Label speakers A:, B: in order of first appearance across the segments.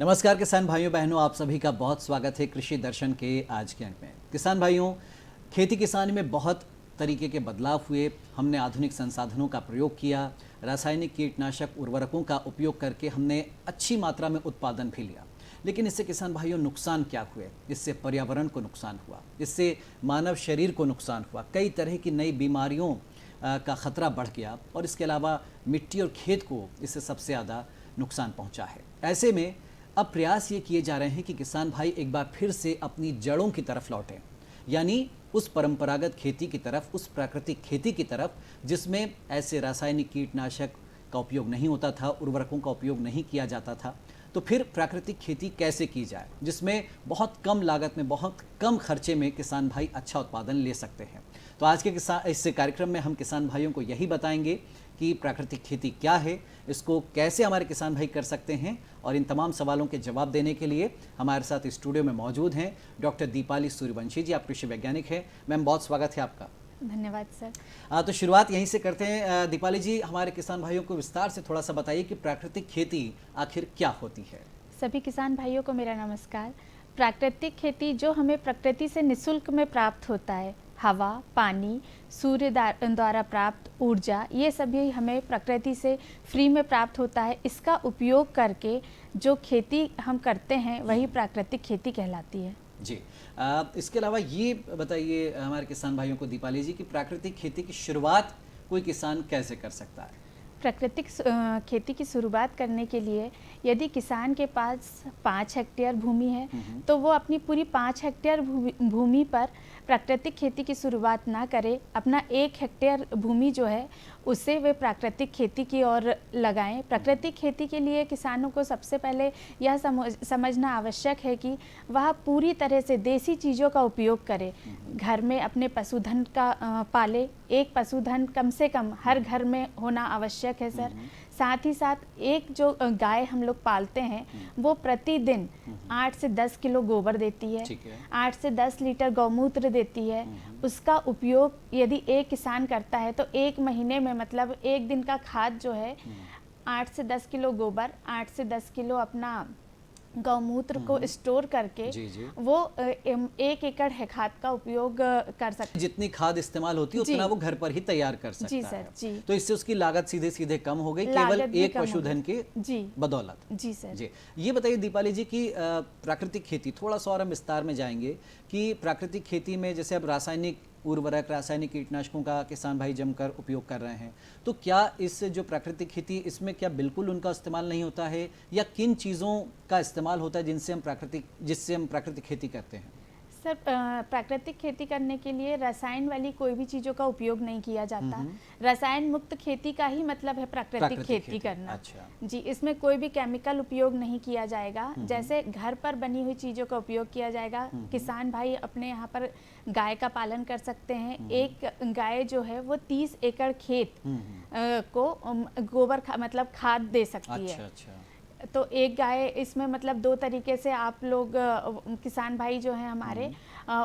A: नमस्कार किसान भाइयों बहनों, आप सभी का बहुत स्वागत है कृषि दर्शन के आज के अंक में। किसान भाइयों, खेती किसानी में बहुत तरीके के बदलाव हुए। हमने आधुनिक संसाधनों का प्रयोग किया, रासायनिक कीटनाशक उर्वरकों का उपयोग करके हमने अच्छी मात्रा में उत्पादन भी लिया। लेकिन इससे किसान भाइयों नुकसान क्या हुए? इससे पर्यावरण को नुकसान हुआ, इससे मानव शरीर को नुकसान हुआ, कई तरह की नई बीमारियों का खतरा बढ़ गया और इसके अलावा मिट्टी और खेत को इससे सबसे ज़्यादा नुकसान पहुंचा है। ऐसे में अब प्रयास ये किए जा रहे हैं कि किसान भाई एक बार फिर से अपनी जड़ों की तरफ लौटें, यानी उस परंपरागत खेती की तरफ, उस प्राकृतिक खेती की तरफ जिसमें ऐसे रासायनिक कीटनाशक का उपयोग नहीं होता था, उर्वरकों का उपयोग नहीं किया जाता था। तो फिर प्राकृतिक खेती कैसे की जाए जिसमें बहुत कम लागत में, बहुत कम खर्चे में किसान भाई अच्छा उत्पादन ले सकते हैं। तो आज के इस कार्यक्रम में हम किसान भाइयों को यही बताएंगे कि प्राकृतिक खेती क्या है, इसको कैसे हमारे किसान भाई कर सकते हैं। और इन तमाम सवालों के जवाब देने के लिए हमारे साथ स्टूडियो में मौजूद हैं डॉक्टर दीपाली सूर्यवंशी जी। आप कृषि वैज्ञानिक हैं। मैम, बहुत स्वागत है आपका।
B: धन्यवाद सर।
A: तो शुरुआत यहीं से करते हैं। दीपाली जी, हमारे किसान भाइयों को विस्तार से थोड़ा सा बताइए कि प्राकृतिक खेती आखिर क्या होती है।
B: सभी किसान भाइयों को मेरा नमस्कार। प्राकृतिक खेती जो हमें प्रकृति से निःशुल्क में प्राप्त होता है, हवा, पानी, सूर्य द्वारा प्राप्त ऊर्जा, ये सभी हमें प्रकृति से फ्री में प्राप्त होता है। इसका उपयोग करके जो खेती हम करते हैं वही प्राकृतिक खेती कहलाती है
A: जी। इसके अलावा ये बताइए हमारे किसान भाइयों को दीपाली जी कि प्राकृतिक खेती की शुरुआत कोई किसान कैसे कर सकता है।
B: प्राकृतिक खेती की शुरुआत करने के लिए यदि किसान के पास 5 हेक्टेयर भूमि है तो वो अपनी पूरी 5 हेक्टेयर भूमि पर प्राकृतिक खेती की शुरुआत ना करे। अपना 1 हेक्टेयर भूमि जो है उसे वे प्राकृतिक खेती की ओर लगाएं। प्राकृतिक खेती के लिए किसानों को सबसे पहले यह समझना आवश्यक है कि वह पूरी तरह से देसी चीज़ों का उपयोग करे। घर में अपने पशुधन का पाले। एक पशुधन कम से कम हर घर में होना आवश्यक है सर। साथ ही साथ एक जो गाय हम लोग पालते हैं वो प्रतिदिन 8 से 10 किलो गोबर देती है, 8 से 10 लीटर गौमूत्र देती है। उसका उपयोग यदि एक किसान करता है तो एक महीने में, मतलब एक दिन का खाद जो है 8 से 10 किलो गोबर, 8 से 10 किलो अपना गौमूत्र को स्टोर करके वो 1 एकड़ है खाद का उपयोग कर सकते हैं।
A: जितनी खाद इस्तेमाल होती है उतना वो घर पर ही तैयार कर सकता
B: जी सर,
A: है।
B: जी।
A: तो इससे उसकी लागत सीधे सीधे कम हो गई, केवल एक पशुधन के बदौलत।
B: जी सर।
A: जी, ये बताइए दीपाली जी कि प्राकृतिक खेती, थोड़ा सा और हम विस्तार में जाएंगे कि प्राकृतिक खेती में जैसे अब रासायनिक उर्वरक, रासायनिक कीटनाशकों का किसान भाई जमकर उपयोग कर रहे हैं, तो क्या इस जो प्राकृतिक खेती इसमें क्या बिल्कुल उनका इस्तेमाल नहीं होता है, या किन चीज़ों का इस्तेमाल होता है जिससे हम प्राकृतिक खेती करते हैं?
B: सर, प्राकृतिक खेती करने के लिए रसायन वाली कोई भी चीज़ों का उपयोग नहीं किया जाता। रसायन मुक्त खेती का ही मतलब है प्राकृतिक खेती करना।
A: अच्छा।
B: जी, इसमें कोई भी केमिकल उपयोग नहीं किया जाएगा। जैसे घर पर बनी हुई चीज़ों का उपयोग किया जाएगा। किसान भाई अपने यहाँ पर गाय का पालन कर सकते हैं। एक गाय जो है वो 30 एकड़ खेत को गोबर मतलब खाद दे सकती है।
A: अच्छा।
B: तो एक गाय इसमें मतलब 2 तरीके से आप लोग किसान भाई जो हैं हमारे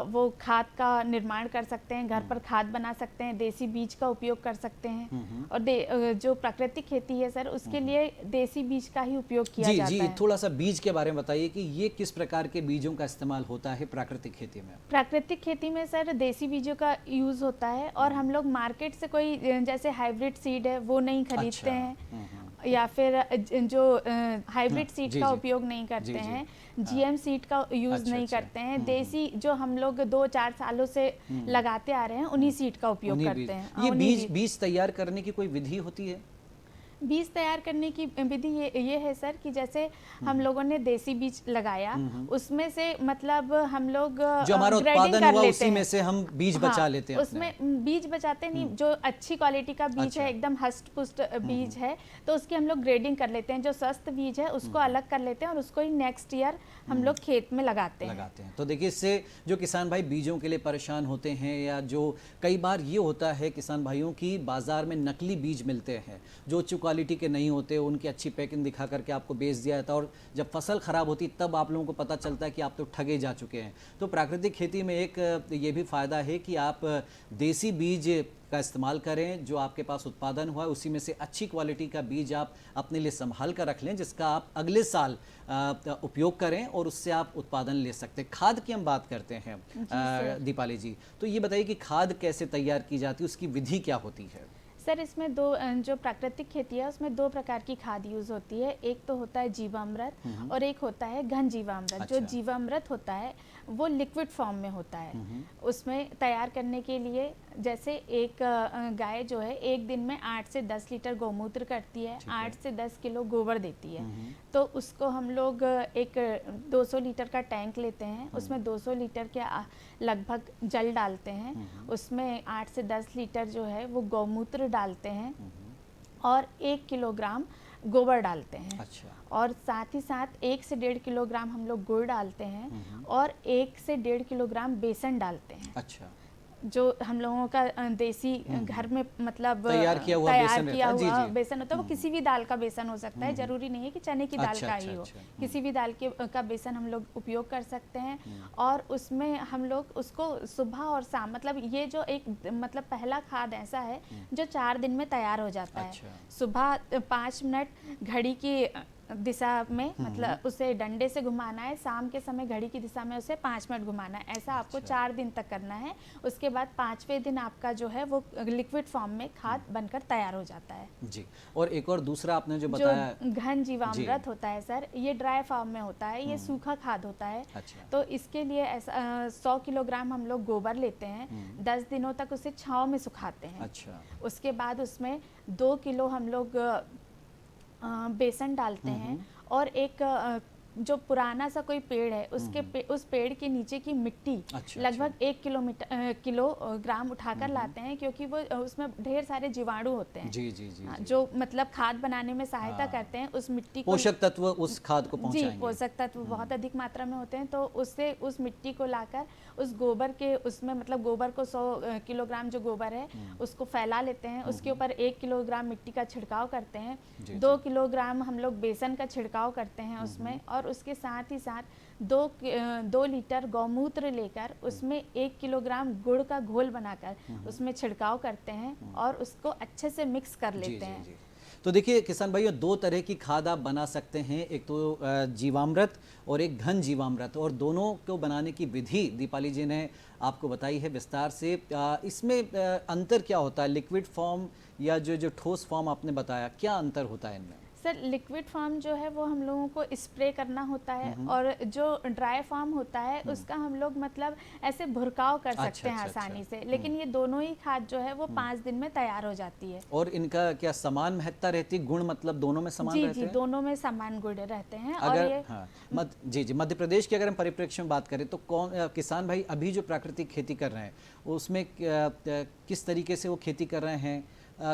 B: वो खाद का निर्माण कर सकते हैं, घर पर खाद बना सकते हैं, देसी बीज का उपयोग कर सकते हैं। और जो प्राकृतिक खेती है सर, उसके लिए देसी बीज का ही उपयोग किया जाता है।
A: जी, थोड़ा सा बीज के बारे में बताइए कि ये किस प्रकार के बीजों का इस्तेमाल होता है प्राकृतिक खेती में।
B: प्राकृतिक खेती में सर देसी बीजों का यूज होता है और हम लोग मार्केट से कोई जैसे हाइब्रिड सीड है वो नहीं खरीदते हैं, या फिर जो हाइब्रिड सीड का उपयोग नहीं करते हैं, जीएम सीड का यूज नहीं करते हैं। देसी जो हम लोग 2-4 सालों से लगाते आ रहे हैं उन्हीं सीड का उपयोग करते हैं।
A: ये बीज तैयार करने की कोई विधि होती है?
B: बीज तैयार करने की विधि ये है सर कि जैसे हम लोगों ने देसी बीज लगाया, उसमें से मतलब हम लोग
A: जो हमारा उत्पादन हुआ उसी में से हम बीज बचा लेते हैं।
B: उसमें बीज बचाते नहीं, जो अच्छी क्वालिटी का बीज है, एकदम हष्ट पुष्ट बीज है, तो उसकी हम लोग ग्रेडिंग कर लेते हैं। जो स्वस्थ बीज है उसको अलग कर लेते हैं और उसको ही नेक्स्ट ईयर हम लोग खेत में लगाते हैं।
A: तो देखिए, इससे जो किसान भाई बीजों के लिए परेशान होते हैं, या जो कई बार ये होता है किसान भाइयों की बाजार में नकली बीज मिलते हैं जो उच्च क्वालिटी के नहीं होते, उनकी अच्छी पैकिंग दिखा करके आपको बेच दिया जाता है और जब फसल खराब होती तब आप लोगों को पता चलता है कि आप तो ठगे जा चुके हैं। तो प्राकृतिक खेती में एक ये भी फ़ायदा है कि आप देसी बीज का इस्तेमाल करें, जो आपके पास उत्पादन हुआ है उसी में से अच्छी क्वालिटी का बीज आप अपने लिए संभाल कर रख लें, जिसका आप अगले साल उपयोग करें और उससे आप उत्पादन ले सकते हैं। खाद की हम बात करते हैं दीपाली जी, तो ये बताइए कि खाद कैसे तैयार की जाती है, उसकी विधि क्या होती है?
B: सर इसमें जो प्राकृतिक खेती है उसमें 2 प्रकार की खाद यूज़ होती है। एक तो होता है जीवामृत और एक होता है घन जीवामृत।
A: अच्छा।
B: जो जीवामृत होता है वो लिक्विड फॉर्म में होता है। उसमें तैयार करने के लिए जैसे एक गाय जो है एक दिन में 8 से 10 लीटर गौमूत्र करती है, 8 से 10 किलो गोबर देती है। तो उसको हम लोग एक 200 लीटर का टैंक लेते हैं, उसमें 200 लीटर के लगभग जल डालते हैं, उसमें 8 से 10 लीटर जो है वो गौमूत्र डालते हैं और 1 किलोग्राम गोबर डालते हैं।
A: अच्छा।
B: और साथ ही साथ 1 से 1.5 किलोग्राम हम लोग गुड़ डालते हैं और 1 से 1.5 किलोग्राम बेसन डालते हैं।
A: अच्छा।
B: जो हम लोगों का देसी घर में मतलब
A: तैयार किया हुआ
B: बेसन होता है, वो किसी भी दाल का बेसन हो सकता है, जरूरी नहीं है कि चने की दाल का ही हो। किसी भी दाल का बेसन हम लोग उपयोग कर सकते हैं। और उसमें हम लोग उसको सुबह और शाम, मतलब ये जो एक मतलब पहला खाद ऐसा है जो 4 दिन में तैयार हो जाता है। सुबह 5 मिनट घड़ी की दिशा में, मतलब उसे डंडे से घुमाना है, शाम के समय घड़ी की दिशा में उसे 5 मिनट घुमाना है। ऐसा आपको 4 दिन तक करना है। उसके बाद 5वें दिन आपका जो है वो लिक्विड फॉर्म में खाद बनकर तैयार हो जाता है
A: जी। और एक और दूसरा आपने जो बताया,
B: जो घन जीवामृत होता है सर, ये ड्राई फॉर्म में होता है, ये सूखा खाद होता है।
A: अच्छा।
B: तो इसके लिए ऐसा 100 किलोग्राम हम लोग गोबर लेते हैं, 10 दिनों तक उसे छांव में सुखाते हैं।
A: अच्छा। उसके
B: उसके बाद उसमें 2 किलो हम लोग बेसन डालते हैं और एक जो पुराना सा कोई पेड़ है उस पेड़ के नीचे की मिट्टी लगभग 1 किलोग्राम उठाकर लाते हैं, क्योंकि वो उसमें ढेर सारे जीवाणु होते हैं।
A: जी जी जी,
B: जो मतलब खाद बनाने में सहायता करते हैं। उस मिट्टी को
A: पोषक तत्व उस खाद को पहुंचाएंगे।
B: जी, पोषक तत्व बहुत अधिक मात्रा में होते हैं। तो उससे उस मिट्टी को लाकर उस गोबर के उसमें, मतलब गोबर को 100 किलोग्राम जो गोबर है उसको फैला लेते हैं, उसके ऊपर 1 किलोग्राम मिट्टी का छिड़काव करते हैं, 2 किलोग्राम हम लोग बेसन का छिड़काव करते हैं उसमें, और उसके साथ ही साथ 2 लीटर गौमूत्र लेकर उसमें 1 किलोग्राम गुड़ का घोल बनाकर उसमें छिड़काव करते हैं और उसको अच्छे से मिक्स कर लेते हैं।
A: तो देखिए किसान भाइयों, 2 तरह की खाद आप बना सकते हैं, एक तो जीवामृत और एक घन जीवामृत, और दोनों को बनाने की विधि दीपाली जी ने आपको बताई है विस्तार से। इसमें अंतर क्या होता है, लिक्विड फॉर्म या जो ठोस फॉर्म आपने बताया, क्या अंतर होता है इनमें?
B: सर लिक्विड फॉर्म जो है वो हम लोगों को स्प्रे करना होता है, और जो ड्राई फॉर्म होता है उसका हम लोग मतलब ऐसे भुरकाव कर सकते हैं आसानी से। लेकिन ये दोनों ही खाद जो है वो 5 दिन में तैयार हो जाती है।
A: और इनका क्या समान महत्ता रहती है, गुण मतलब दोनों में समान रहते हैं?
B: जी, दोनों में समान गुण रहते हैं।
A: अगर
B: और ये
A: जी मध्य प्रदेश की अगर हम परिप्रेक्ष्य में बात करें तो किसान भाई अभी जो प्राकृतिक खेती कर रहे हैं उसमें किस तरीके से वो खेती कर रहे हैं,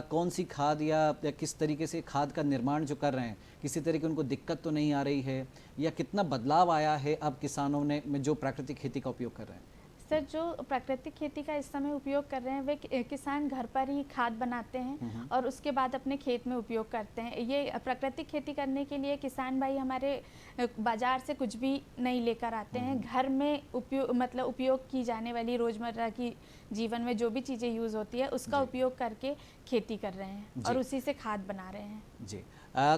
A: कौन सी खाद या किस तरीके से खाद का निर्माण जो कर रहे हैं, किसी तरह की उनको दिक्कत तो नहीं आ रही है, या कितना बदलाव आया है अब किसानों ने जो प्राकृतिक खेती का उपयोग कर रहे हैं?
B: सर जो प्राकृतिक खेती का इस समय उपयोग कर रहे हैं वे किसान घर पर ही खाद बनाते हैं और उसके बाद अपने खेत में उपयोग करते हैं। ये प्राकृतिक खेती करने के लिए किसान भाई हमारे बाजार से कुछ भी नहीं लेकर आते हैं, घर में उपयोग की जाने वाली रोज़मर्रा की जीवन में जो भी चीज़ें यूज़ होती है उसका उपयोग करके खेती कर रहे हैं और उसी से खाद बना रहे हैं।
A: जी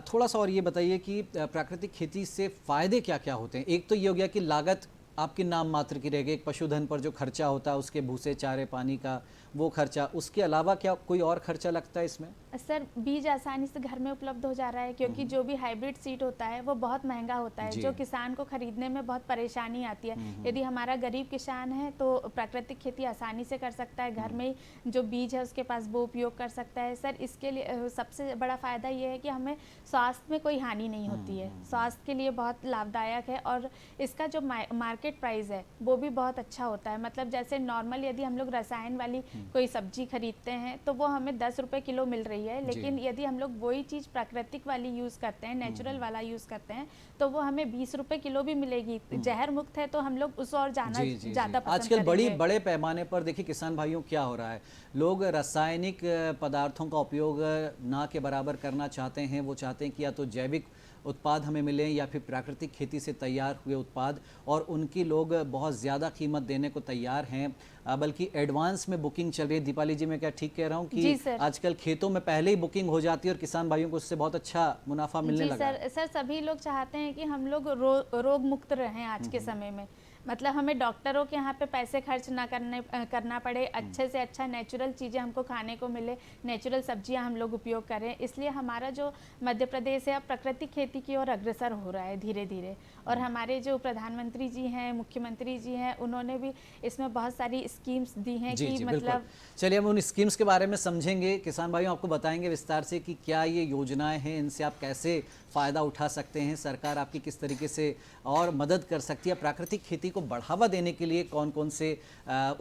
A: थोड़ा सा और ये बताइए कि प्राकृतिक खेती से फ़ायदे क्या क्या होते हैं? एक तो ये हो गया कि लागत आपकी नाम मात्र की रहेगी, एक पशुधन पर जो खर्चा होता है उसके भूसे चारे पानी का वो खर्चा, उसके अलावा क्या कोई और खर्चा लगता है इसमें?
B: सर बीज आसानी से घर में उपलब्ध हो जा रहा है, क्योंकि जो भी हाइब्रिड सीड होता है वो बहुत महंगा होता है, जो किसान को खरीदने में बहुत परेशानी आती है। यदि हमारा गरीब किसान है तो प्राकृतिक खेती आसानी से कर सकता है, घर में जो बीज है उसके पास वो उपयोग कर सकता है। सर इसके लिए सबसे बड़ा फ़ायदा ये है कि हमें स्वास्थ्य में कोई हानि नहीं होती है, स्वास्थ्य के लिए बहुत लाभदायक है। और इसका जो मार्केट प्राइस है वो भी बहुत अच्छा होता है। मतलब जैसे नॉर्मल यदि हम लोग रसायन वाली कोई सब्जी खरीदते हैं तो वो हमें 10 रुपये किलो मिल रही है, लेकिन यदि हम लोग वही चीज़ प्राकृतिक वाली यूज़ करते हैं, नेचुरल वाला यूज़ करते हैं, तो वो हमें 20 रुपये किलो भी मिलेगी। जहर मुक्त है तो हम लोग उस और ज़्यादा पसंद
A: आजकल बड़े पैमाने पर देखिए किसान भाइयों क्या हो रहा है, लोग रासायनिक पदार्थों का उपयोग ना के बराबर करना चाहते हैं। वो चाहते हैं कि या तो जैविक उत्पाद हमें मिलें या फिर प्राकृतिक खेती से तैयार हुए उत्पाद, और उनकी लोग बहुत ज़्यादा कीमत देने को तैयार हैं। बल्कि एडवांस में बुकिंग चल रही है। दीपाली जी, मैं क्या ठीक कह रहा हूँ
B: जी
A: कि
B: सर।
A: आजकल खेतों में पहले ही बुकिंग हो जाती है और किसान भाइयों को उससे बहुत अच्छा मुनाफा मिलने
B: जी
A: लगा है?
B: सर, सभी लोग चाहते हैं कि हम लोग रोग मुक्त रहें आज के समय में। मतलब हमें डॉक्टरों के यहाँ पे पैसे खर्च ना करना पड़े, अच्छे से अच्छा नेचुरल चीज़ें हमको खाने को मिले, नेचुरल सब्जियां हम लोग उपयोग करें। इसलिए हमारा जो मध्य प्रदेश है अब प्राकृतिक खेती की ओर अग्रसर हो रहा है धीरे धीरे। और हमारे जो प्रधानमंत्री जी हैं, मुख्यमंत्री जी हैं, उन्होंने भी इसमें बहुत सारी स्कीम्स दी हैं
A: जी
B: कि
A: जी,
B: मतलब
A: बिल्कुल। चलिए हम उन स्कीम्स के बारे में समझेंगे। किसान भाइयों आपको बताएंगे विस्तार से कि क्या ये योजनाएं हैं, इनसे आप कैसे फ़ायदा उठा सकते हैं, सरकार आपकी किस तरीके से और मदद कर सकती है, प्राकृतिक खेती को बढ़ावा देने के लिए कौन कौन से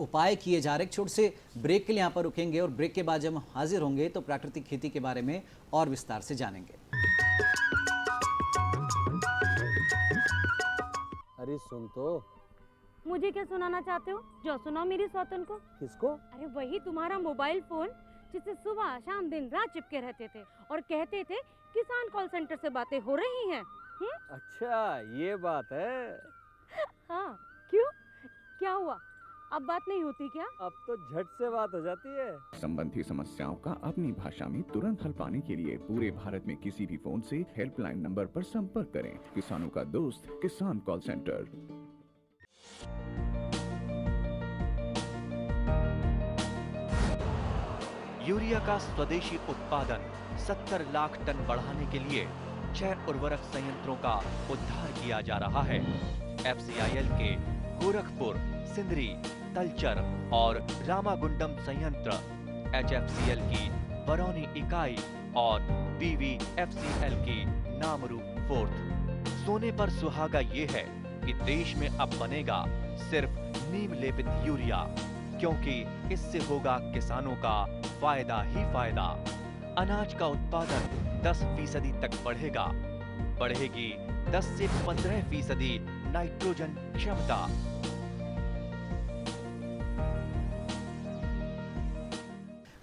A: उपाय किए जा रहे हैं। एक छोटे से ब्रेक के लिए यहाँ पर रुकेंगे और ब्रेक के बाद जब हम हाजिर होंगे तो प्राकृतिक खेती के बारे में और विस्तार से जानेंगे।
C: अरे सुन तो।
D: मुझे क्या सुनाना चाहते हो? जो सुनाओ मेरी सौतन को।
C: किसको?
D: अरे वही तुम्हारा मोबाइल फोन जिससे सुबह शाम दिन रात चिपके रहते थे और कहते थे किसान कॉल सेंटर से बातें हो रही हैं।
C: अच्छा ये बात है।
D: हाँ, क्यों? क्या हुआ? अब बात नहीं होती क्या?
C: अब तो झट से बात हो जाती है।
E: संबंधी समस्याओं का अपनी भाषा में तुरंत हल पाने के लिए पूरे भारत में किसी भी फोन से हेल्पलाइन नंबर पर संपर्क करें। किसानों का दोस्त किसान कॉल सेंटर।
F: यूरिया का स्वदेशी उत्पादन 70 लाख टन बढ़ाने के लिए 6 उर्वरक संयंत्रों का उद्धार किया जा रहा है। FCIL के गोरखपुर, सिंदरी, तलचर और रामागुंडम संयंत्र, HFCL की बरौनी इकाई और BVFCL की नामरू फोर्थ। सोने पर सुहागा ये है कि देश में अब बनेगा सिर्फ नीम लेपित यूरिया, क्योंकि इससे होगा किसानों का फायदा ही फायदा। अनाज का उत्पादन 10% तक बढ़ेगा। बढ़ेगी 10 से 15% नाइट्रोजन क्षमता।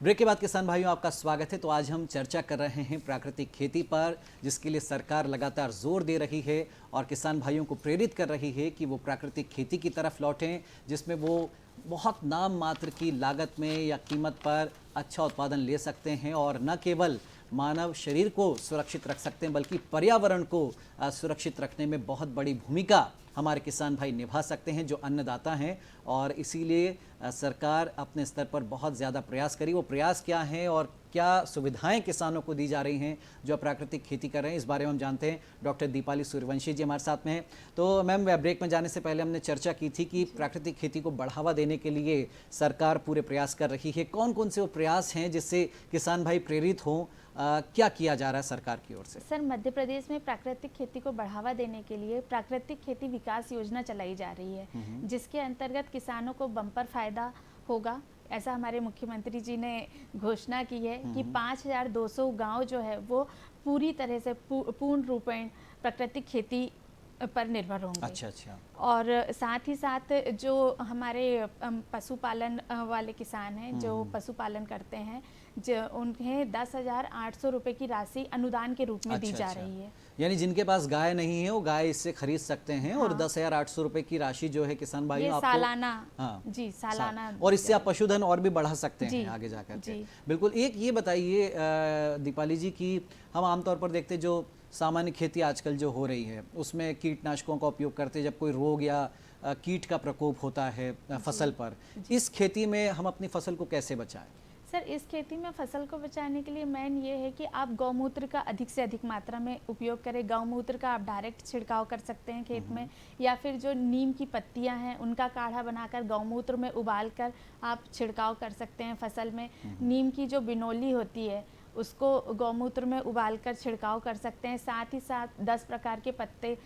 A: ब्रेक के बाद किसान भाइयों आपका स्वागत है। तो आज हम चर्चा कर रहे हैं प्राकृतिक खेती पर, जिसके लिए सरकार लगातार जोर दे रही है और किसान भाइयों को प्रेरित कर रही है कि वो प्राकृतिक खेती की तरफ लौटें, जिसमें वो बहुत नाम मात्र की लागत में या कीमत पर अच्छा उत्पादन ले सकते हैं और न केवल मानव शरीर को सुरक्षित रख सकते हैं बल्कि पर्यावरण को सुरक्षित रखने में बहुत बड़ी भूमिका हमारे किसान भाई निभा सकते हैं जो अन्नदाता हैं। और इसीलिए सरकार अपने स्तर पर बहुत ज़्यादा प्रयास करी। वो प्रयास क्या हैं और क्या सुविधाएं किसानों को दी जा रही हैं जो प्राकृतिक खेती कर रहे हैं, इस बारे में हम जानते हैं। डॉक्टर दीपाली सूर्यवंशी जी हमारे साथ में हैं। तो मैम, ब्रेक में जाने से पहले हमने चर्चा की थी कि प्राकृतिक खेती को बढ़ावा देने के लिए सरकार पूरे प्रयास कर रही है। कौन कौन से वो प्रयास हैं जिससे किसान भाई प्रेरित हों? क्या किया जा रहा है सरकार की ओर से?
B: सर, मध्य प्रदेश में प्राकृतिक खेती को बढ़ावा देने के लिए प्राकृतिक खेती विकास योजना चलाई जा रही है, जिसके अंतर्गत किसानों को बम्पर फायदा होगा। ऐसा हमारे मुख्यमंत्री जी ने घोषणा की है कि 5200 गांव जो है वो पूरी तरह से पूर्ण रूपेण प्राकृतिक खेती पर निर्भर होंगे।
A: अच्छा।
B: और साथ ही साथ जो हमारे पशुपालन वाले किसान हैं जो पशुपालन करते हैं, जो उन्हें 10,800 रुपये की राशि अनुदान के रूप में दी जा रही है।
A: यानी जिनके पास गाय नहीं है वो गाय इससे खरीद सकते हैं।
B: हाँ।
A: और 10,800 रुपये की राशि जो है किसान भाइयों आपको
B: सालाना।
A: हाँ,
B: जी, सालाना।
A: और इससे आप पशुधन और भी बढ़ा सकते हैं
B: जी,
A: आगे जाकर के।
B: जी।
A: बिल्कुल। एक ये बताइए दीपाली जी की हम आमतौर पर देखते जो सामान्य खेती आजकल जो हो रही है उसमें कीटनाशकों का उपयोग करते जब कोई रोग या कीट का प्रकोप होता है फसल पर, इस खेती में हम अपनी फसल को कैसे बचाएं?
B: सर, इस खेती में फसल को बचाने के लिए मेन ये है कि आप गौमूत्र का अधिक से अधिक मात्रा में उपयोग करें। गौमूत्र का आप डायरेक्ट छिड़काव कर सकते हैं खेत में, या फिर जो नीम की पत्तियां हैं उनका काढ़ा बनाकर गौमूत्र में उबाल कर आप छिड़काव कर सकते हैं फसल में। नीम की जो बिनोली होती है उसको गौमूत्र में उबालकर छिड़काव कर सकते हैं। साथ ही साथ 10 प्रकार के पत्ते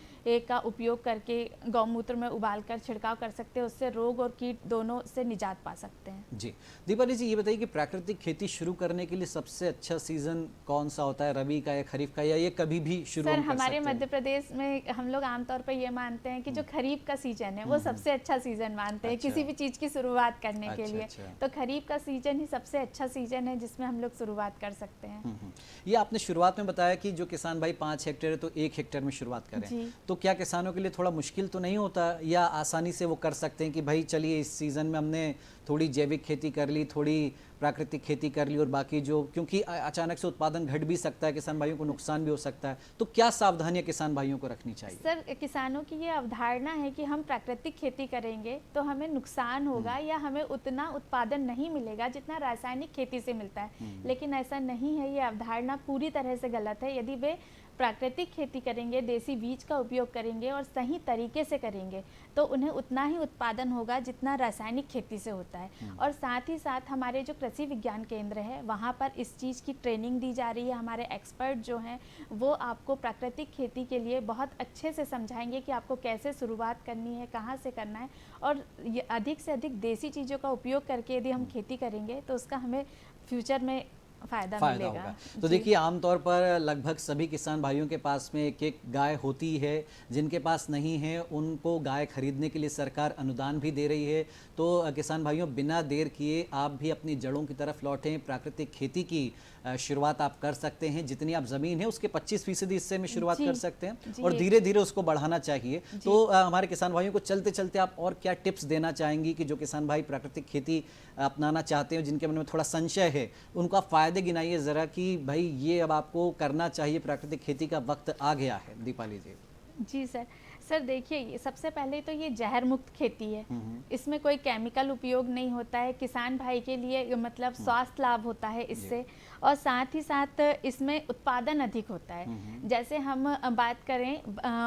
B: का उपयोग करके गौमूत्र में उबालकर छिड़काव कर सकते हैं। उससे रोग और कीट दोनों से निजात पा सकते हैं।
A: जी। दीपाली जी, ये बताइए कि प्राकृतिक खेती शुरू करने के लिए सबसे अच्छा सीजन कौन सा होता है? रबी का या खरीफ का, या ये कभी भी शुरू
B: सर,
A: हम कर
B: हमारे
A: सकते हैं?
B: मध्य प्रदेश में हम लोग आमतौर पर ये मानते हैं कि जो खरीफ का सीजन है वो सबसे अच्छा सीजन मानते हैं किसी भी चीज़ की शुरुआत करने के लिए। तो खरीफ का सीजन ही सबसे अच्छा सीजन है जिसमें हम लोग शुरुआत कर सकते हैं। सकते हैं।
A: ये आपने शुरुआत में बताया कि जो किसान भाई 5 हेक्टेयर है तो 1 हेक्टेयर में शुरुआत करें,
B: जी।
A: तो क्या किसानों के लिए थोड़ा मुश्किल तो नहीं होता, या आसानी से वो कर सकते हैं कि भाई चलिए इस सीज़न में हमने थोड़ी जैविक खेती कर ली, थोड़ी प्राकृतिक खेती कर ली, और बाकी जो, क्योंकि अचानक से उत्पादन घट भी सकता है, किसान भाइयों को नुकसान भी हो सकता है, तो क्या सावधानियां किसान भाइयों को रखनी चाहिए?
B: सर, किसानों की ये अवधारणा है कि हम प्राकृतिक खेती करेंगे तो हमें नुकसान होगा या हमें उतना उत्पादन नहीं मिलेगा जितना रासायनिक खेती से मिलता है, लेकिन ऐसा नहीं है। ये अवधारणा पूरी तरह से गलत है। यदि वे प्राकृतिक खेती करेंगे, देसी बीज का उपयोग करेंगे और सही तरीके से करेंगे तो उन्हें उतना ही उत्पादन होगा जितना रासायनिक खेती से होता है। और साथ ही साथ हमारे जो कृषि विज्ञान केंद्र है वहाँ पर इस चीज़ की ट्रेनिंग दी जा रही है। हमारे एक्सपर्ट जो हैं वो आपको प्राकृतिक खेती के लिए बहुत अच्छे से समझाएंगे कि आपको कैसे शुरुआत करनी है, कहाँ से करना है, और ये अधिक से अधिक देसी चीज़ों का उपयोग करके यदि हम खेती करेंगे तो उसका हमें फ्यूचर में फायदा मिलेगा
A: होगा। तो
B: जी।
A: देखिए, आमतौर पर लगभग सभी किसान भाइयों के पास में एक एक गाय होती है, जिनके पास नहीं है उनको गाय खरीदने के लिए सरकार अनुदान भी दे रही है। तो किसान भाइयों, बिना देर किए आप भी अपनी जड़ों की तरफ लौटें, प्राकृतिक खेती की शुरुआत आप कर सकते हैं। जितनी आप ज़मीन है उसके 25% हिस्से में शुरुआत
B: जी,
A: कर सकते हैं,
B: जी,
A: और धीरे धीरे उसको बढ़ाना चाहिए। तो हमारे किसान भाइयों को चलते चलते आप और क्या टिप्स देना चाहेंगी कि जो किसान भाई प्राकृतिक खेती अपनाना चाहते हैं, जिनके मन में थोड़ा संशय है, उनको आप फ़ायदे गिनाइए ज़रा कि भाई ये अब आपको करना चाहिए, प्राकृतिक खेती का वक्त आ गया है। दीपाली जी।
B: जी सर, देखिए, सबसे पहले तो ये जहर मुक्त खेती है। इसमें कोई केमिकल उपयोग नहीं होता है। किसान भाई के लिए मतलब स्वास्थ्य लाभ होता है इससे, और साथ ही साथ इसमें उत्पादन अधिक होता है। जैसे हम बात करें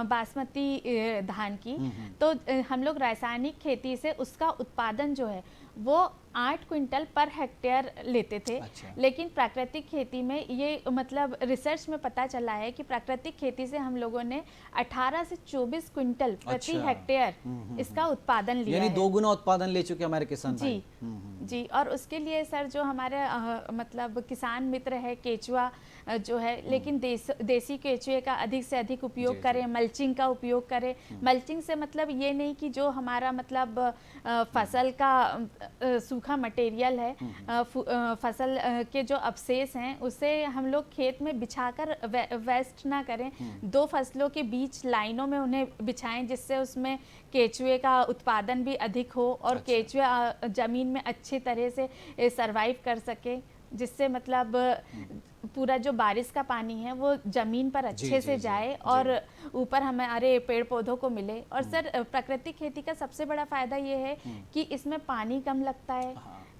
B: बासमती धान की, तो हम लोग रासायनिक खेती से उसका उत्पादन जो है वो 8 क्विंटल पर हेक्टेयर लेते थे।
A: अच्छा।
B: लेकिन प्राकृतिक खेती में ये मतलब रिसर्च में पता चला है कि प्राकृतिक खेती से हम लोगों ने 18 से 24 क्विंटल प्रति
A: अच्छा।
B: हेक्टेयर इसका उत्पादन लिया
A: यानी
B: है।
A: 2 गुना उत्पादन ले चुके हमारे किसान
B: जी
A: भाई।
B: जी। और उसके लिए सर जो हमारे मतलब किसान मित्र है, केचुआ जो है, लेकिन देसी केचुए का अधिक से अधिक उपयोग करें, मल्चिंग का उपयोग करें। मल्चिंग से मतलब ये नहीं कि जो हमारा मतलब फसल का सूखा मटेरियल है, फसल के जो अवशेष हैं उसे हम लोग खेत में बिछाकर वेस्ट ना करें। 2 फसलों के बीच लाइनों में उन्हें बिछाएं, जिससे उसमें केचुए का उत्पादन भी अधिक हो और केचुआ ज़मीन में अच्छी तरह से सरवाइव कर सके, जिससे मतलब पूरा जो बारिश का पानी है वो ज़मीन पर अच्छे से जाए और ऊपर हमारे पेड़ पौधों को मिले। और सर, प्राकृतिक खेती का सबसे बड़ा फ़ायदा ये है कि इसमें पानी कम लगता है,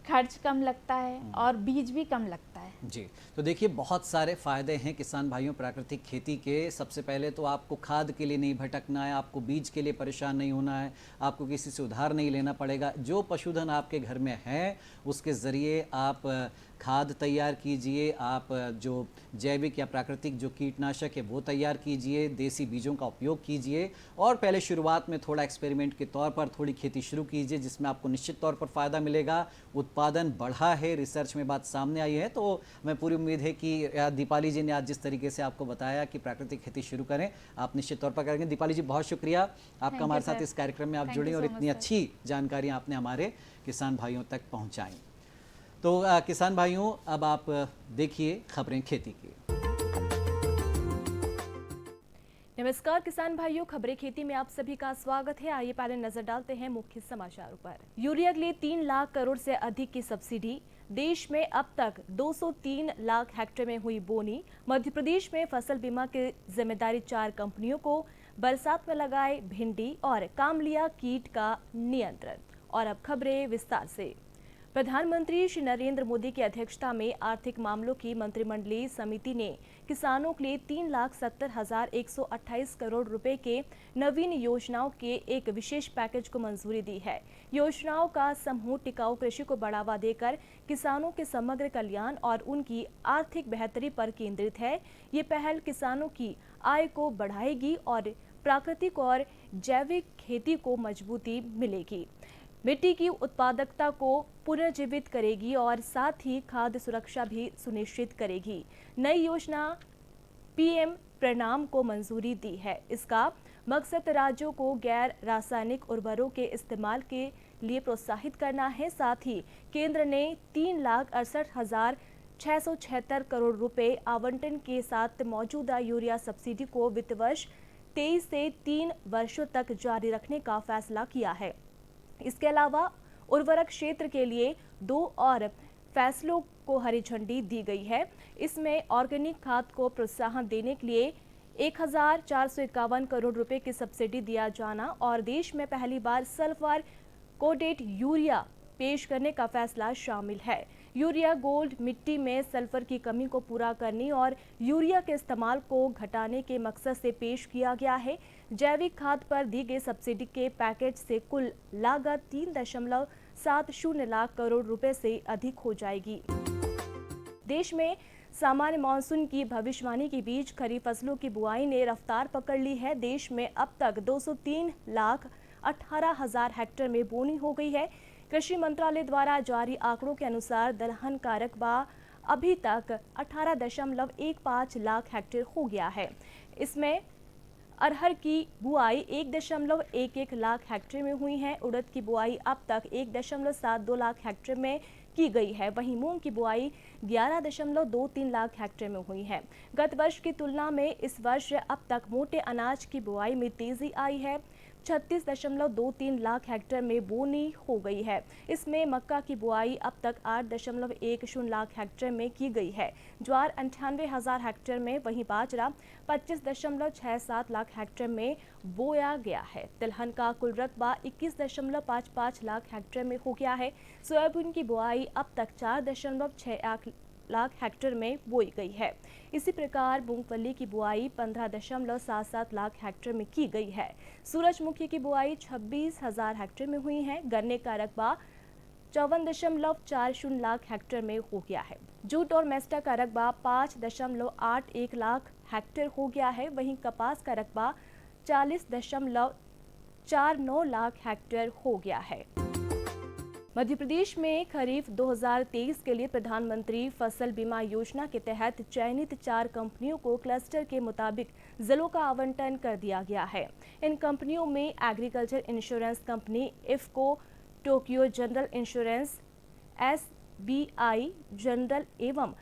B: खर्च कम लगता है और बीज भी कम लगता है।
A: जी, तो देखिए, बहुत सारे फ़ायदे हैं किसान भाइयों प्राकृतिक खेती के। सबसे पहले तो आपको खाद के लिए नहीं भटकना है, आपको बीज के लिए परेशान नहीं होना है, आपको किसी से उधार नहीं लेना पड़ेगा। जो पशुधन आपके घर में है उसके ज़रिए आप खाद तैयार कीजिए, आप जो जैविक या प्राकृतिक जो कीटनाशक है वो तैयार कीजिए, देसी बीजों का उपयोग कीजिए, और पहले शुरुआत में थोड़ा एक्सपेरिमेंट के तौर पर थोड़ी खेती शुरू कीजिए, जिसमें आपको निश्चित तौर पर फ़ायदा मिलेगा। उत्पादन बढ़ा है, रिसर्च में बात सामने आई है, तो हमें पूरी उम्मीद है कि दीपाली जी ने आज जिस तरीके से आपको बताया कि प्राकृतिक खेती शुरू करें, आप निश्चित तौर पर करेंगे। दीपाली जी, बहुत शुक्रिया आपका हमारे साथ इस कार्यक्रम में आप जुड़े और इतनी अच्छी जानकारियाँ आपने हमारे किसान भाइयों तक पहुँचाई। तो किसान भाइयों, अब आप देखिए खबरें खेती की।
G: नमस्कार किसान भाइयों, खबरें खेती में आप सभी का स्वागत है। आइए पहले नजर डालते हैं मुख्य समाचारों पर। यूरिया के लिए 3 लाख करोड़ से अधिक की सब्सिडी। देश में अब तक 203 लाख हेक्टेयर में हुई बोनी। मध्य प्रदेश में फसल बीमा की जिम्मेदारी 4 कंपनियों को। बरसात में लगाए भिंडी और कामलिया कीट का नियंत्रण। और अब खबरें विस्तार से। प्रधानमंत्री श्री नरेंद्र मोदी की अध्यक्षता में आर्थिक मामलों की मंत्रिमंडलीय समिति ने किसानों के लिए 3,70,128 करोड़ रुपए के नवीन योजनाओं के एक विशेष पैकेज को मंजूरी दी है। योजनाओं का समूह टिकाऊ कृषि को बढ़ावा देकर किसानों के समग्र कल्याण और उनकी आर्थिक बेहतरी पर केंद्रित है। ये पहल किसानों की आय को बढ़ाएगी और प्राकृतिक और जैविक खेती को मजबूती मिलेगी, मिट्टी की उत्पादकता को पुनर्जीवित करेगी और साथ ही खाद्य सुरक्षा भी सुनिश्चित करेगी। नई योजना पीएम प्रणाम को मंजूरी दी है। इसका मकसद राज्यों को गैर रासायनिक उर्वरकों के इस्तेमाल के लिए प्रोत्साहित करना है। साथ ही केंद्र ने 3,68,000 676 करोड़ रुपए आवंटन के साथ मौजूदा यूरिया सब्सिडी को वित्त वर्ष 23 से 3 वर्षों तक जारी रखने का फैसला किया है। इसके अलावा उर्वरक क्षेत्र के लिए 2 और फैसलों को हरी झंडी दी गई है। इसमें ऑर्गेनिक खाद को प्रोत्साहन देने के लिए 1451 करोड़ रुपए की सब्सिडी दिया जाना और देश में पहली बार सल्फर कोटेड यूरिया पेश करने का फैसला शामिल है। यूरिया गोल्ड मिट्टी में सल्फर की कमी को पूरा करने और यूरिया के इस्तेमाल को घटाने के मकसद से पेश किया गया है। जैविक खाद पर दी गई सब्सिडी के पैकेज से कुल लागत 3.70 लाख करोड़ रुपए से अधिक हो जाएगी। देश में सामान्य मानसून की भविष्यवाणी के बीच खरीफ फसलों की बुआई ने रफ्तार पकड़ ली है। देश में अब तक 203,18,000 हेक्टेयर में बोनी हो गई है। कृषि मंत्रालय द्वारा जारी आंकड़ों के अनुसार दलहन का रकबा अभी तक 18.15 लाख हेक्टेयर हो गया है। इसमें अरहर की बुआई 1.11 लाख हेक्टेयर में हुई है। उड़द की बुआई अब तक 1.72 लाख हेक्टेयर में की गई है। वहीं मूंग की बुआई 11.23 लाख हेक्टेयर में हुई है। गत वर्ष की तुलना में इस वर्ष अब तक मोटे अनाज की बुआई में तेजी आई है। 36.23 लाख हेक्टेयर में बोनी हो गई है। इसमें मक्का की बुआई अब तक 8.10 लाख हेक्टेयर में की गई है। ज्वार 98,000 हेक्टेयर में, वहीं बाजरा 25.67 लाख हेक्टेयर में बोया गया है। तिलहन का कुल रकबा 21.55 लाख हेक्टेयर में हो गया है। सोयाबीन की बुआई अब तक 4.68 लाख हेक्टेयर में बोई गई है। इसी प्रकार मूंगफली की बुआई 15.77 लाख हेक्टेयर में की गई है। सूरजमुखी की बुआई 26,000 हेक्टेयर में हुई है। गन्ने का रकबा 54.40 लाख हेक्टेयर में हो गया है। जूट और मेस्टा का रकबा 5.81 लाख हेक्टेयर हो गया है। वहीं कपास का रकबा 40.49 लाख हेक्टेयर हो गया है। मध्य प्रदेश में खरीफ 2023 के लिए प्रधानमंत्री फसल बीमा योजना के तहत चयनित 4 कंपनियों को क्लस्टर के मुताबिक जिलों का आवंटन कर दिया गया है। इन कंपनियों में agriculture insurance company IFFCO, Tokyo general insurance, SBI general एवं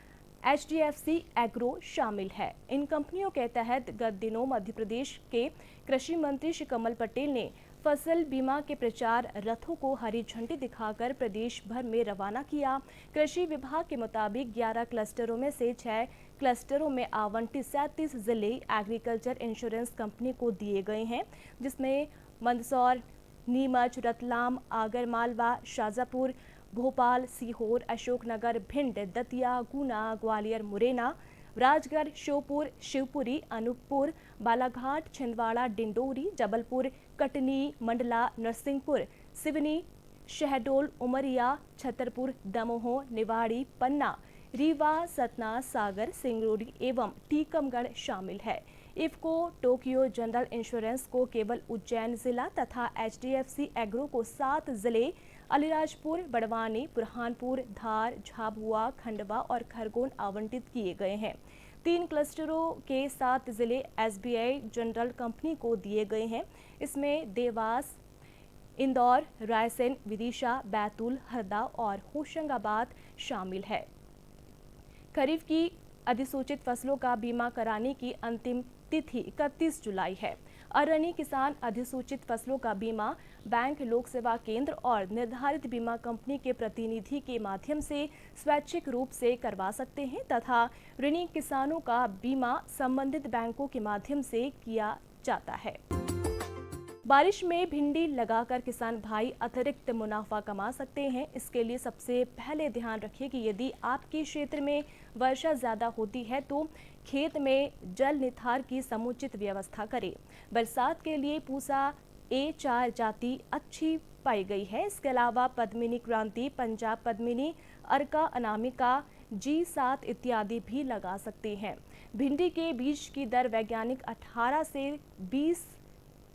G: HDFC एग्रो शामिल है। इन कंपनियों के तहत गत दिनों मध्य प्रदेश के कृषि मंत्री श्री कमल पटेल ने फसल बीमा के प्रचार रथों को हरी झंडी दिखाकर प्रदेश भर में रवाना किया। कृषि विभाग के मुताबिक 11 क्लस्टरों में से 6 क्लस्टरों में आवंटित 37 जिले एग्रीकल्चर इंश्योरेंस कंपनी को दिए गए हैं, जिसमें मंदसौर, नीमच, रतलाम, आगरमालवा, शाजापुर, भोपाल, सीहोर, अशोकनगर, भिंड, दतिया, गुना, ग्वालियर, मुरैना, राजगढ़, श्योपुर, शिवपुरी, अनूपपुर, बालाघाट, छिंदवाड़ा, डिंडोरी, जबलपुर, कटनी, मंडला, नरसिंहपुर, सिवनी, शहडोल, उमरिया, छतरपुर, दमोह, निवाड़ी, पन्ना, रीवा, सतना, सागर, सिंगरौली एवं टीकमगढ़ शामिल है। इफ्को, टोक्यो जनरल इंश्योरेंस को केवल उज्जैन जिला तथा HDFC एग्रो को 7 जिले अलीराजपुर, बड़वानी, बुरहानपुर, धार, झाबुआ, खंडवा और खरगोन आवंटित किए गए हैं। 3 क्लस्टरों के 7 जिले SBI जनरल कंपनी को दिए गए हैं। इसमें देवास, इंदौर, रायसेन, विदिशा, बैतूल, हरदा और होशंगाबाद शामिल है। खरीफ की अधिसूचित फसलों का बीमा कराने की अंतिम तिथि 31 जुलाई है। अरण्य किसान अधिसूचित फसलों का बीमा बैंक, लोक सेवा केंद्र और निर्धारित बीमा कंपनी के प्रतिनिधि के माध्यम से स्वैच्छिक रूप से करवा सकते हैं तथा ऋणी किसानों का बीमा संबंधित बैंकों के माध्यम से किया जाता है। बारिश में भिंडी लगाकर किसान भाई अतिरिक्त मुनाफा कमा सकते हैं। इसके लिए सबसे पहले ध्यान रखिए कि यदि आपके क्षेत्र में वर्षा ज़्यादा होती है तो खेत में जल निथार की समुचित व्यवस्था करें। बरसात के लिए पूसा A4 जाति अच्छी पाई गई है। इसके अलावा पद्मिनी क्रांति, पंजाब पद्मिनी, अर्का अनामिका, G7 इत्यादि भी लगा सकते हैं। भिंडी के बीज की दर वैज्ञानिक 18 से 20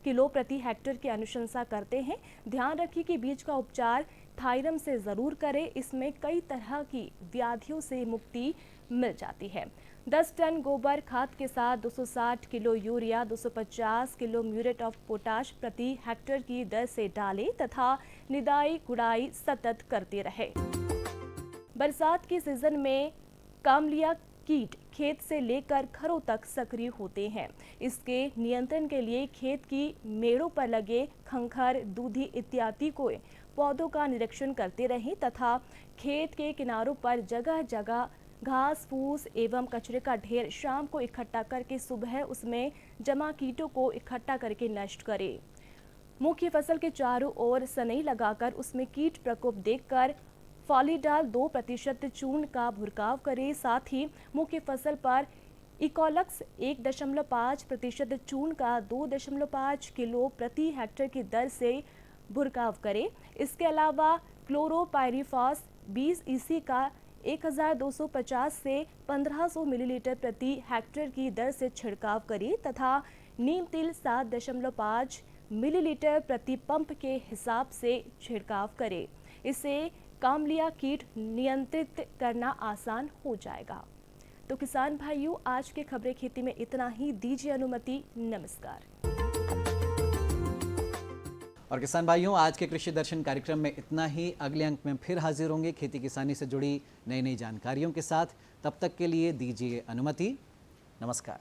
G: किलो प्रति हेक्टेयर की अनुशंसा करते हैं। ध्यान रखिए कि बीज का उपचार थायरम से ज़रूर करें। इसमें कई तरह की व्याधियों से मुक्ति मिल जाती है। 10 टन गोबर खाद के साथ 260 kilo urea, 250 kilo muriate of potash प्रति हेक्टेयर की दर से डालें तथा निदाई गुड़ाई सतत करते रहे। बरसात के सीजन में कामलिया कीट खेत से लेकर घरों तक सक्रिय होते हैं। इसके नियंत्रण के लिए खेत की मेड़ों पर लगे खंखर, दूधी इत्यादि को पौधों का निरीक्षण करते रहें तथा खेत के किनारों पर जगह जगह घास फूस एवं कचरे का ढेर शाम को इकट्ठा करके सुबह उसमें जमा कीटों को इकट्ठा करके नष्ट करें। मुख्य फसल के चारों ओर सनई लगाकर उसमें कीट प्रकोप देखकर फॉलीडाल 2% चूर्ण का भुरकाव करें। साथ ही मुख्य फसल पर इकोलक्स 1.5% चूर्ण का 2.5 किलो प्रति हेक्टेयर की दर से भुरकाव करें। इसके अलावा क्लोरोपाइरीफॉस 20 EC का 1250 से 1500 मिलीलीटर प्रति हेक्टेयर की दर से छिड़काव करें तथा नीम तेल 7.5 मिलीलीटर प्रति पंप के हिसाब से छिड़काव करें। इससे कामलिया कीट नियंत्रित करना आसान हो जाएगा। तो किसान भाइयों, आज के खबरें खेती में इतना ही। दीजिए अनुमति। नमस्कार।
A: और किसान भाइयों, आज के कृषि दर्शन कार्यक्रम में इतना ही। अगले अंक में फिर हाजिर होंगे खेती किसानी से जुड़ी नई नई जानकारियों के साथ। तब तक के लिए दीजिए अनुमति। नमस्कार।